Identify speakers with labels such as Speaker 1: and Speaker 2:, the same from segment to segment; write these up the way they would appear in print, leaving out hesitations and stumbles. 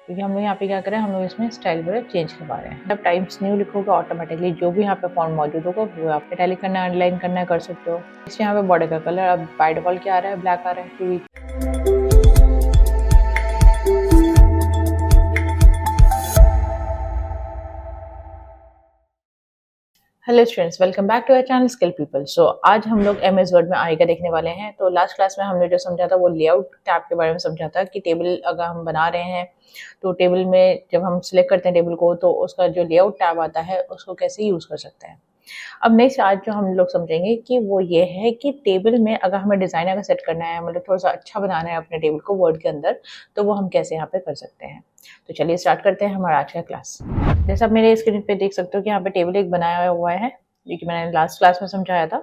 Speaker 1: क्योंकि हम लोग यहाँ पे क्या करें, हम लोग इसमें स्टाइल वगैरह चेंज करवा रहे हैं। जब टाइम्स न्यू लिखोगे ऑटोमेटिकली जो भी यहाँ पे फॉन्ट मौजूद होगा वो आप इटैलिक करना है, अंडरलाइन करना है, कर सकते हो। इसलिए यहाँ पे बॉर्डर का कलर अब बाय डिफॉल्ट क्या आ रहा है, ब्लैक आ रहा है क्योंकि hello students, welcome back to our channel Skill People. So आज हम लोग एमएस वर्ड में आएगा देखने वाले हैं। तो लास्ट क्लास में हमने जो समझा था वो लेआउट टैब के बारे में समझा था कि टेबल अगर हम बना रहे हैं तो टेबल में जब हम सिलेक्ट करते हैं टेबल को तो उसका जो लेआउट टैब आता है उसको कैसे यूज़ कर सकते हैं। अब नेक्स्ट आज जो हम लोग समझेंगे कि वो ये है कि टेबल में अगर हमें डिज़ाइन अगर सेट करना है, मतलब थोड़ा सा अच्छा बनाना है अपने टेबल को वर्ड के अंदर, तो वो हम कैसे यहाँ पे कर सकते हैं। तो चलिए स्टार्ट करते हैं हमारा आज का क्लास। जैसे आप मेरे स्क्रीन पे देख सकते हो कि यहाँ पे टेबल एक बनाया हुआ है जो कि मैंने लास्ट क्लास में समझाया था।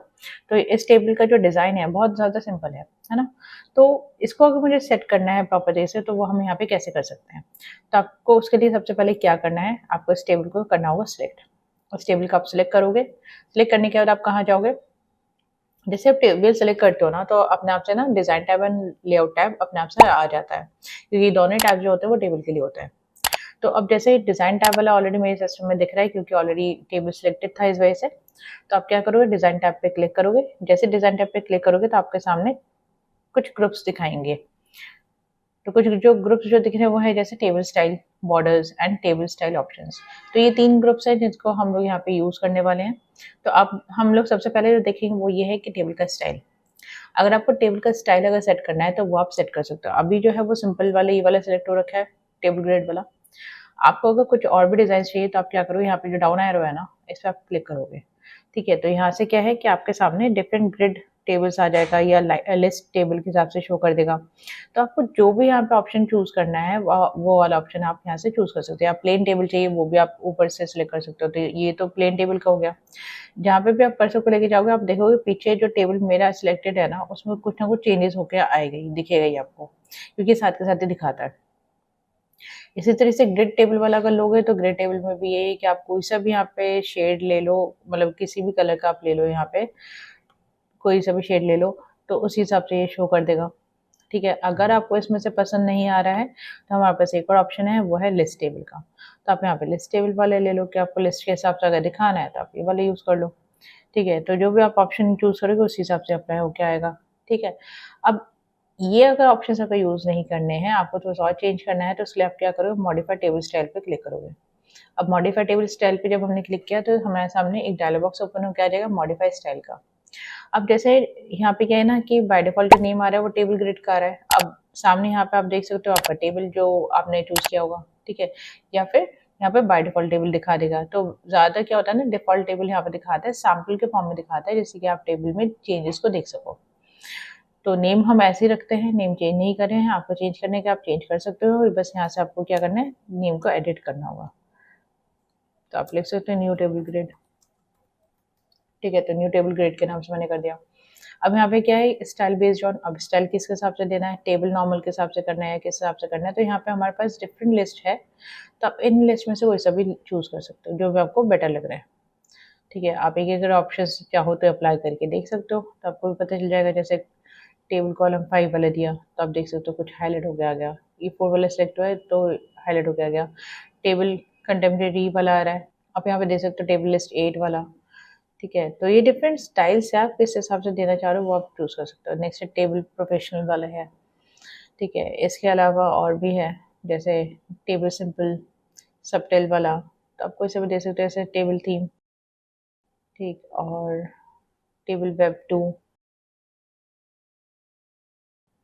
Speaker 1: तो इस टेबल का जो डिज़ाइन है बहुत ज़्यादा सिंपल है ना। तो इसको अगर मुझे सेट करना है प्रॉपर तरीके से तो वो हम यहाँ पे कैसे कर सकते हैं। तो आपको उसके लिए सबसे पहले क्या करना है, आपको इस टेबल को करना होगा सिलेक्ट। उस टेबल को आप सिलेक्ट करोगे, सिलेक्ट करने के बाद आप कहाँ जाओगे, जैसे आप टेबल सेलेक्ट करते हो ना तो अपने आप से ना design tab and layout tab अपने आप से आ जाता है, क्योंकि दोनों टैब जो होते हैं वो टेबल के लिए होते हैं। तो अब जैसे डिज़ाइन टैब वाला ऑलरेडी मेरे सिस्टम में दिख रहा है क्योंकि ऑलरेडी टेबल सिलेक्टेड था इस वजह से। तो आप क्या करोगे, डिज़ाइन टैब पे क्लिक करोगे। जैसे डिज़ाइन टैब पे क्लिक करोगे तो आपके सामने कुछ ग्रुप्स दिखाएंगे। तो कुछ जो ग्रुप्स जो दिख रहे हैं वो है जैसे table style, borders and table style options. तो ये 3 ग्रुप्स हैं जिसको हम लोग यहाँ पे यूज़ करने वाले हैं। तो अब हम लोग सबसे पहले जो देखेंगे वो ये है कि टेबल का स्टाइल। अगर आपको टेबल का स्टाइल अगर सेट करना है तो वो आप सेट कर सकते हो। अभी जो है वो सिंपल वाला ये वाला सेलेक्ट हो रखा है, टेबल ग्रिड वाला। आपको अगर कुछ और भी डिज़ाइन चाहिए तो आप क्या करोगे, यहाँ पे जो डाउन एरो है ना इस पे आप क्लिक करोगे। ठीक है, तो यहाँ से क्या है कि आपके सामने डिफरेंट ग्रिड टेबल्स आ जाएगा या लिस्ट टेबल के हिसाब से शो कर देगा। तो आपको जो भी यहाँ पे ऑप्शन चूज़ करना है वो वाला ऑप्शन आप यहाँ से चूज़ कर सकते हैं। आप प्लेन टेबल चाहिए वो भी आप ऊपर से सिलेक्ट कर सकते हो। तो ये तो प्लेन टेबल का हो गया। जहाँ पे भी आप कर्सर को लेके जाओगे आप देखोगे पीछे जो टेबल मेरा सिलेक्टेड है ना उसमें कुछ ना कुछ चेंजेस होकर आएगा ही, दिखेगा ही आपको, क्योंकि साथ के साथ ही दिखाता है। इसी तरह से ग्रिड टेबल वाला अगर लोगे तो ग्रिड टेबल में भी यही है कि आप कोई सा भी यहाँ पे शेड ले लो, मतलब किसी भी कलर का आप ले लो, यहाँ पे कोई सा भी शेड ले लो तो उसी हिसाब से ये शो कर देगा। ठीक है, अगर आपको इसमें से पसंद नहीं आ रहा है तो हमारे पास एक और ऑप्शन है, वो है लिस्ट टेबल का। तो आप यहाँ पे लिस्ट टेबल वाले ले लो कि आपको लिस्ट के हिसाब से अगर दिखाना है तो आप ये वाले यूज़ कर लो। ठीक है, तो जो भी आप ऑप्शन चूज़ करोगे उसी हिसाब से अप्लाई होके आएगा। ठीक है, अब ये अगर ऑप्शन अगर यूज़ नहीं करने हैं, आपको थोड़ा सा और चेंज करना है तो इसलिए आप क्या करोगे, मॉडिफाई टेबल स्टाइल पे क्लिक करोगे। अब मॉडिफाई टेबल स्टाइल पे जब हमने क्लिक किया तो हमारे सामने एक डायलॉग बॉक्स ओपन होकर आ जाएगा मॉडिफाई स्टाइल का। अब जैसे यहाँ पे क्या है ना कि बाय डिफॉल्ट जो नेम आ रहा है वो टेबल ग्रिड का आ रहा है। अब सामने यहाँ पे आप देख सकते हो आपका टेबल जो आपने चूज़ किया होगा। ठीक है, या फिर यहाँ पे बाय डिफॉल्ट टेबल दिखा देगा। तो ज़्यादा क्या होता है ना, डिफॉल्ट टेबल यहाँ पे दिखाता है, सैम्पल के फॉर्म में दिखाता है, जैसे कि आप टेबल में चेंजेस को देख सको। तो नेम हम ऐसे ही रखते हैं, नेम चेंज नहीं कर रहे हैं। आपको चेंज करने का आप चेंज कर सकते हो, बस यहाँ से आपको क्या करना है, नेम को एडिट करना होगा। तो आप लिख सकते हो न्यू टेबल ग्रिड। ठीक है, तो न्यू टेबल ग्रिड के नाम से मैंने कर दिया। अब यहाँ पे क्या है, स्टाइल बेस्ड ऑन, अब स्टाइल किस हिसाब से देना है, टेबल नॉर्मल के हिसाब से करना है, किस हिसाब से करना है। तो यहाँ पे हमारे पास डिफरेंट लिस्ट है, तो आप इन लिस्ट में से कोई सा भी चूज़ कर सकते हो जो भी आपको बेटर लग रहा है। ठीक है, आप एक एक ऑप्शन चाहो तो अप्लाई करके देख सकते हो, तो आपको भी पता चल जाएगा। जैसे टेबल कॉलम 5 वाला दिया तो आप देख सकते हो कुछ हाईलाइट हो गया आ गया, E4 वाला सिलेक्ट हुआ है तो हाईलाइट हो गया आ गया। टेबल कंटेम्प्रेरी वाला आ रहा है, आप यहाँ पे देख सकते हो टेबल लिस्ट 8 वाला। ठीक है, तो ये डिफरेंट स्टाइल्स है, आप किस हिसाब से देना चाह रहे हो वो आप चूज़ कर सकते हो। नेक्स्ट टेबल प्रोफेशनल वाला है। ठीक है, इसके अलावा और भी है, जैसे टेबल सिंपल, सबटेल वाला, तो आप कोई से भी दे सकते हो, जैसे टेबल थीम। ठीक, और टेबल वेब 2,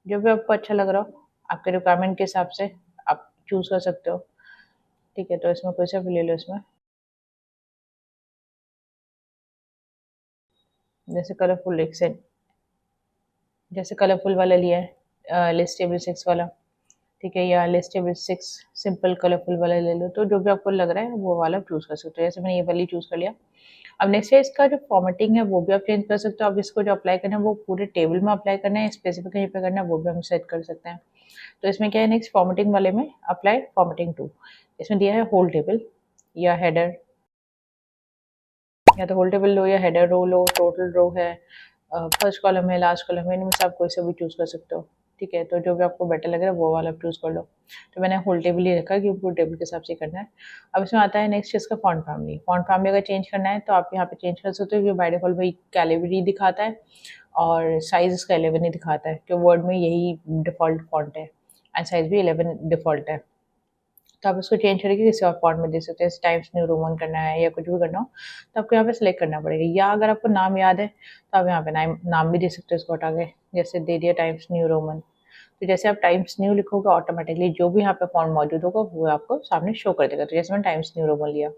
Speaker 1: जो भी आपको अच्छा लग रहा हो आपके रिक्वायरमेंट के हिसाब से आप चूज़ कर सकते हो। ठीक है, तो इसमें कोई सा भी ले लो, इसमें जैसे कलरफुल एक्सेंट, जैसे कलरफुल वाला लिया है लिस्ट टेबल 6 वाला। ठीक है, या लिस्ट टेबल 6 सिंपल कलरफुल वाला ले लो, तो जो भी आपको लग रहा है वो वाला चूज़ कर सकते हो। जैसे मैंने ये वाली चूज़ कर लिया। अब नेक्स्ट है इसका जो फॉर्मेटिंग है वो भी आप चेंज कर सकते हो। अब इसको जो अप्लाई करना है वो पूरे टेबल में अप्लाई करना है, स्पेसिफिक कहीं पे करना है वो भी हम सेट कर सकते हैं। तो इसमें क्या है, नेक्स्ट फॉर्मेटिंग वाले में अप्लाई फॉर्मेटिंग टू, इसमें दिया है होल टेबल या हेडर, या तो होल टेबल लो या हेडर रो लो, टोटल रो है, फर्स्ट कॉलम है, लास्ट कॉलम है, इनमें से आप कोई सा भी चूज़ कर सकते हो। ठीक है, तो जो भी आपको बेटर लग रहा है वो वाला चूज़ कर लो। तो मैंने होल टेबल ही रखा क्योंकि पूरे टेबल के हिसाब से करना है। अब इसमें आता है नेक्स्ट इसका फॉन्ट फैमिली। फॉन्ट फैमिली अगर चेंज करना है तो आप यहाँ पे चेंज कर सकते हो, क्योंकि बाय डिफ़ॉल्ट वही कैलिबरी दिखाता है और साइज़ इसका 11 ही दिखाता है, कि वर्ड में यही डिफ़ॉल्ट फॉन्ट है एंड साइज़ भी 11 डिफ़ॉल्ट है। तो आप इसको चेंज करके किसी और फॉन्ट में दे सकते हैं, टाइम्स न्यू रोमन करना है या कुछ भी करना हो तो आपको यहाँ पे सिलेक्ट करना पड़ेगा। या अगर आपको नाम याद है तो आप यहाँ पे नाम भी दे सकते हो इसको हटा के, जैसे दे दिया टाइम्स न्यू रोमन। तो जैसे आप टाइम्स न्यू लिखोगे ऑटोमेटिकली जो भी यहाँ पे फॉन्ट मौजूद होगा वो आपको सामने शो कर देगा। तो जैसे मैंने टाइम्स न्यू रोमन लिया,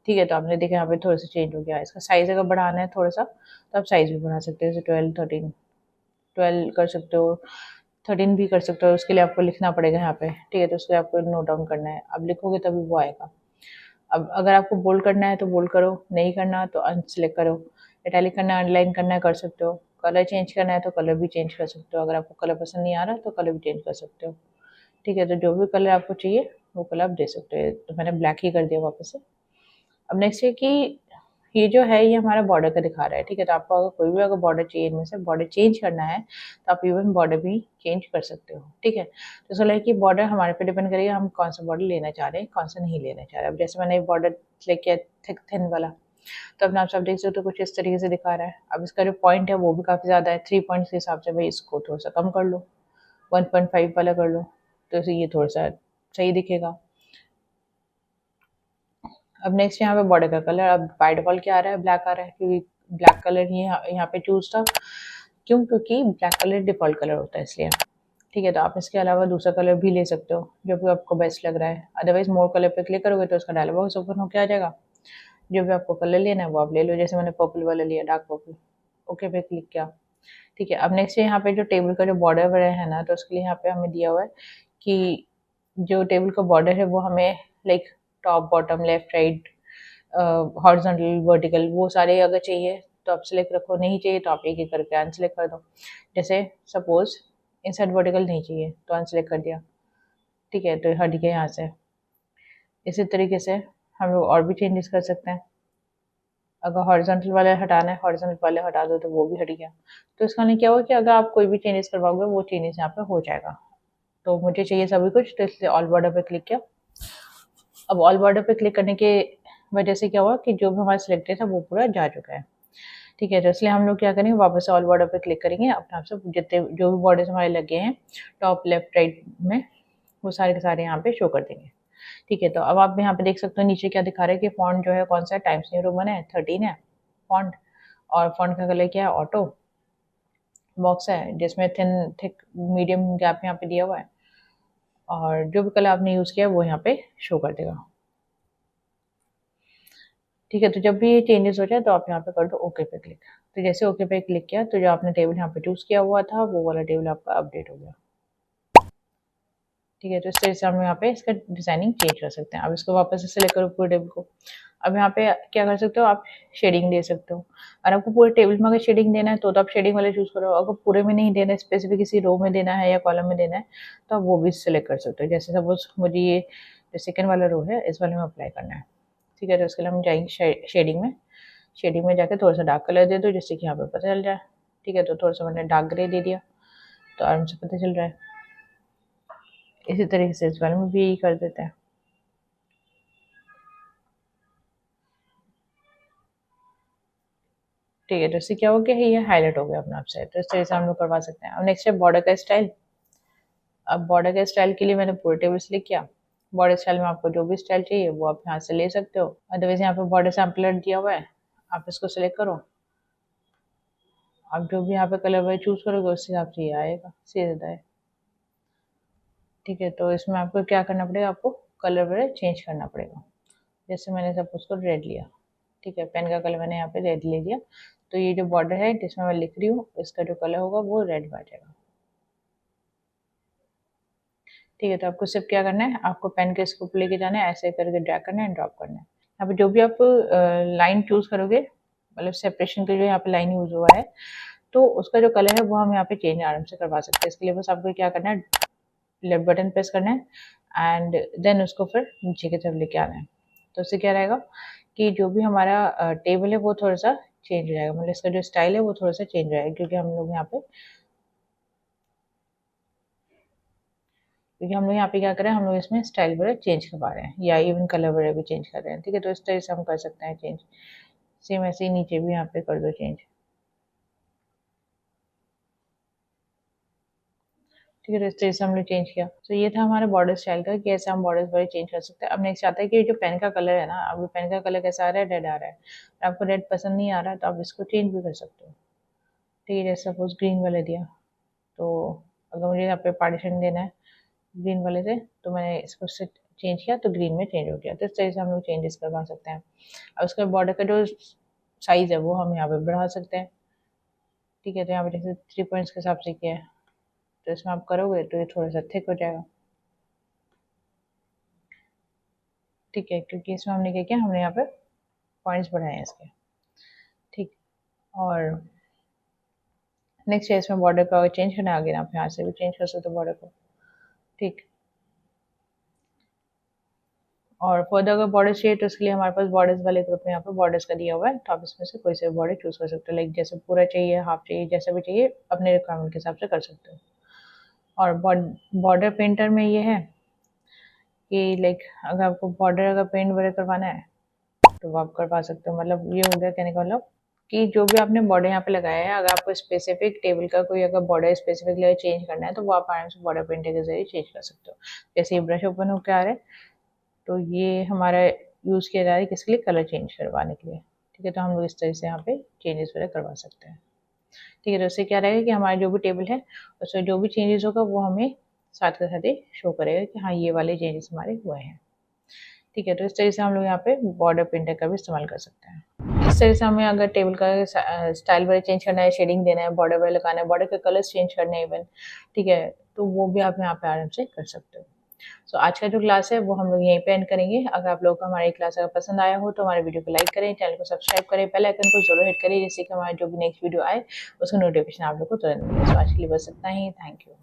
Speaker 1: ठीक है, तो आपने देखा यहाँ पे थोड़ा सा चेंज हो गया। इसका साइज़ अगर बढ़ाना है थोड़ा सा तो आप साइज़ भी बढ़ा सकते हो, जैसे 12 13 12 कर सकते हो, 13 भी कर सकते हो। उसके लिए आपको लिखना पड़ेगा यहाँ पे, ठीक है, तो उसके लिए आपको नोट डाउन करना है। अब लिखोगे तभी वो आएगा। अब अगर आपको बोल्ड करना है तो बोल्ड करो, नहीं करना तो अनसिलेक्ट करो। इटैलिक करना है, अंडरलाइन करना है, कर सकते हो। कलर चेंज करना है तो कलर भी चेंज कर सकते हो। अगर आपको कलर पसंद नहीं आ रहा तो कलर भी चेंज कर सकते हो, ठीक है। तो जो भी कलर आपको चाहिए वो कलर आप दे सकते हो। तो मैंने ब्लैक ही कर दिया वापस से। अब नेक्स्ट है कि ये जो है ये हमारा बॉर्डर का दिखा रहा है, ठीक है। तो आपको अगर कोई भी अगर बॉर्डर चाहिए, इनमें से बॉर्डर चेंज करना है तो आप इवन बॉर्डर भी चेंज कर सकते हो, ठीक है। तो इसका है कि बॉर्डर हमारे पे डिपेंड करेगा हम कौन सा बॉर्डर लेना चाह रहे हैं, कौन सा नहीं लेना चाह रहे हैं। अब जैसे मैंने बॉर्डर सेलेक्ट किया थिक थिन वाला, तो अपने आप सब देख सकते हो कुछ इस तरीके से दिखा रहा है। अब इसका जो पॉइंट है वो भी काफ़ी ज़्यादा है, 3 पॉइंट्स के हिसाब से भाई इसको थोड़ा सा कम कर लो, 1.5 वाला कर लो, तो इसे ये थोड़ा सा सही दिखेगा। अब नेक्स्ट यहाँ पे बॉर्डर का कलर, अब बाय डिफॉल्ट क्या आ रहा है, ब्लैक आ रहा है, क्योंकि ब्लैक कलर ही यहाँ पे चूज था। क्यों? क्योंकि ब्लैक कलर डिफॉल्ट कलर होता है इसलिए, ठीक है। तो आप इसके अलावा दूसरा कलर भी ले सकते हो जो भी आपको बेस्ट लग रहा है। अदरवाइज मोर कलर पे क्लिक करोगे तो उसका डायलॉग बॉक्स ओपन होकर आ जाएगा। जो भी आपको कलर लेना है वो आप ले लो, जैसे मैंने पर्पल वाला लिया, डार्क पर्पल। ओके पे क्लिक किया, ठीक है। अब नेक्स्ट यहाँ पे जो टेबल का जो बॉर्डर वगैरह है ना, तो उसके लिए यहाँ पे हमें दिया हुआ है कि जो टेबल का बॉर्डर है वो हमें like top bottom left right horizontal vertical वो सारे अगर चाहिए तो आप सिलेक्ट रखो, नहीं चाहिए तो आप एक एक करके अनसिलेक्ट कर दो। जैसे सपोज इनसाइड वर्टिकल नहीं चाहिए तो अनसिलेक्ट कर दिया, ठीक है, तो हट गया यहाँ से। इसी तरीके से हम लोग और भी चेंजेस कर सकते हैं। अगर हॉरिजॉन्टल वाले हटाना है, हॉरिजॉन्टल वाले हटा दो तो वो भी हट गया। तो इसका नहीं क्या होगा कि अगर आप कोई भी चेंजेस करवाओगे वो चेंजेस यहाँ पे हो जाएगा। तो मुझे चाहिए सभी कुछ, तो इसलिए ऑल बॉर्डर पे क्लिक किया। अब ऑल बॉर्डर पे क्लिक करने के वजह से क्या हुआ कि जो भी हमारा सिलेक्टेड था वो पूरा जा चुका है, ठीक है। तो इसलिए हम लोग क्या करेंगे, वापस से ऑल बॉर्डर पे क्लिक करेंगे, अपने आप से जितने जो भी बॉर्डर्स हमारे लगे हैं टॉप लेफ्ट राइट में वो सारे के सारे यहाँ पे शो कर देंगे, ठीक है। तो अब आप यहाँ पे देख सकते हो नीचे क्या दिखा रहा है कि फॉन्ट जो है कौन सा है, टाइम्स न्यू रोमन है, 13 है फॉन्ट, और फॉन्ट का कलर क्या है, ऑटो बॉक्स है जिसमें थिन थिक मीडियम गैप यहाँ पे दिया हुआ है, और जो भी कलर आपने यूज़ किया वो यहाँ पे शो कर देगा, ठीक है। तो जब भी ये चेंजेस हो जाए तो आप यहाँ पे कर दो ओके पे क्लिक। तो जैसे ओके पे क्लिक किया तो जो आपने टेबल यहाँ पे चूज़ किया हुआ था वो वाला टेबल आपका अपडेट हो गया, ठीक है। तो इस तरह से हम यहाँ पे इसका डिजाइनिंग चेंज कर सकते हैं। अब इसको वापस से सिलेक्ट करो पूरे टेबल को। अब यहाँ पे क्या कर सकते हो, आप शेडिंग दे सकते हो। अगर आपको पूरे टेबल में अगर शेडिंग देना है तो आप शेडिंग वाले चूज करो। अगर पूरे में नहीं देना है, स्पेसिफिक किसी रो में देना है या कॉलम में देना है तो आप वो भी सिलेक्ट कर सकते हो। जैसे सपोज मुझे ये जो सेकेंड वाला रो है इस वाले में अप्लाई करना है, ठीक है। तो उसके लिए हम जाएंगे शेडिंग में जाकर थोड़ा सा डार्क कलर दे दो जिससे कि यहाँ पे पता चल जाए, ठीक है। तो थोड़ा सा मैंने डार्क ग्रे दे दिया तो आराम से पता चल रहा है। इसी तरीके से इस वाले में भी यही कर देते हैं, ठीक है। तो इससे क्या हो गया, ये हाईलाइट हो गया अपने आप से। तो इस तरह से हम लोग करवा सकते हैं। अब नेक्स्ट है बॉर्डर का स्टाइल। अब बॉर्डर के स्टाइल के लिए मैंने पूरे टेबल सेलेक्ट किया। बॉर्डर स्टाइल में आपको जो भी स्टाइल चाहिए वो आप यहाँ से ले सकते हो। अदरवाइज यहाँ पे बॉर्डर सैम्पलर दिया हुआ है, आप इसको सिलेक्ट करो। आप जो भी यहाँ पे कलर वाइज चूज करोगे उस हिसाब से ये आएगा, सीधा है, ठीक है। तो इसमें आपको क्या करना पड़ेगा, आपको कलर वगैरह चेंज करना पड़ेगा। जैसे मैंने सपोज को रेड लिया, ठीक है, पेन का कलर मैंने यहाँ पे रेड ले लिया। तो ये जो बॉर्डर है जिसमें मैं लिख रही हूँ इसका जो कलर होगा वो रेड में आ जाएगा, ठीक है। तो आपको सिर्फ क्या करना है, आपको पेन के स्कोप पे लेके जाना है, ऐसे करके ड्रैग करना है, ड्रॉप करना है। यहाँ पे जो भी आप लाइन चूज करोगे, मतलब सेपरेशन के जो यहाँ पे लाइन यूज हुआ है तो उसका जो कलर है वो हम यहाँ पे चेंज आराम से करवा सकते हैं। इसके लिए बस आपको क्या करना है, लेफ्ट बटन प्रेस करना है एंड देन उसको फिर नीचे की तरफ लेके आना है। तो उससे क्या रहेगा कि जो भी हमारा टेबल है वो थोड़ा सा चेंज हो जाएगा, मतलब इसका जो स्टाइल है वो थोड़ा सा चेंज हो जाएगा, क्योंकि हम लोग यहाँ पे क्योंकि हम लोग यहाँ पे क्या कर रहे हैं, हम लोग इसमें स्टाइल वगैरह चेंज करवा रहे हैं या इवन कलर वगैरह भी चेंज कर रहे हैं। ठीक है, तो इस तरह से हम कर सकते हैं चेंज। सेम ऐसे ही नीचे भी यहाँ पे कर दो चेंज। ठीक है, तो इस तरह से हमने चेंज किया। तो ये था हमारा बॉर्डर स्टाइल का कि ऐसे हम बॉर्डर्स वगैरह चेंज कर सकते हैं। अब नेक्स्ट आता है कि जो पेन का कलर है ना, अब पेन का कलर कैसा आ रहा है, रेड आ रहा है। आपको रेड पसंद नहीं आ रहा है तो आप इसको चेंज भी कर सकते हो। ठीक है, जैसे सपोज ग्रीन वाले दिया, तो अगर मुझे यहाँ पे पार्टीशन देना है ग्रीन वाले से, तो मैंने इसको से चेंज किया तो ग्रीन में चेंज हो गया। तो इस तरह से हम लोग चेंजेस करवा सकते हैं। अब उसके बॉर्डर का जो साइज़ है वो हम यहाँ पे बढ़ा सकते हैं। ठीक है, तो यहाँ पे जैसे 3 पॉइंट्स के हिसाब से किया है, तो इसमें आप करोगे तो ये थोड़ा सा थिक हो जाएगा। ठीक है, क्योंकि इसमें हमने क्या किया, हमने यहाँ पे पॉइंट्स बढ़ाए हैं इसके। ठीक, और नेक्स्ट है इसमें बॉर्डर का चेंज करना है, आगे आप यहाँ से भी चेंज कर सकते हो बॉर्डर को। ठीक, और फर्दर अगर बॉर्डर चाहिए तो उसके लिए हमारे पास बॉर्डर्स वाले ग्रुप में यहाँ पे बॉर्डर्स का दिया हुआ है, तो आप इसमें से कोई से बॉर्डर चूज कर सकते हो। लाइक जैसे पूरा चाहिए, हाफ चाहिए, जैसा भी चाहिए अपने रिक्वायरमेंट के हिसाब से कर सकते हो। और बॉर्डर पेंटर में ये है कि लाइक अगर आपको बॉर्डर अगर पेंट वगैरह करवाना है तो वो आप करवा सकते हो। मतलब ये हो गया कहने का मतलब कि जो भी आपने बॉर्डर यहाँ पे लगाया है, अगर आपको स्पेसिफिक टेबल का कोई अगर बॉर्डर स्पेसिफिक लेयर चेंज करना है तो वो आप आराम से बॉर्डर पेंटर के जरिए चेंज कर सकते हो। जैसे ये ब्रश ओपन होकर आ रहा है, तो ये हमारा यूज़ किया जा रहा है किसके लिए, कलर चेंज करवाने के लिए। ठीक है, तो हम लोग इस तरह से यहाँ पे चेंजेस वगैरह करवा सकते हैं। ठीक है, तो उससे क्या रहेगा कि हमारा जो भी टेबल है उसमें जो भी चेंजेस होगा वो हमें साथ के साथ ही शो करेगा कि हाँ ये वाले चेंजेस हमारे हुए हैं। ठीक है, तो इस तरह से हम लोग यहाँ पे बॉर्डर पेंटर का भी इस्तेमाल कर सकते हैं। इस तरह से हमें अगर टेबल का स्टाइल वगैरह चेंज करना है, शेडिंग देना है, बॉर्डर वगैरह लगाना है, बॉर्डर के कलर्स चेंज करने हैं इवन, ठीक है, तो वो भी आप यहाँ पे आराम से कर सकते हो। सो आज का जो क्लास है वो हम लोग यहीं पे एंड करेंगे। अगर आप लोगों को हमारी क्लास अगर पसंद आया हो तो हमारे वीडियो को लाइक करें, चैनल को सब्सक्राइब करें, बेल आइकन को जरूर हिट करें, जिससे कि हमारा जो भी नेक्स्ट वीडियो आए उसका नोटिफिकेशन आप लोग को तुरंत मिले। सो आज के लिए बस इतना ही। Thank you.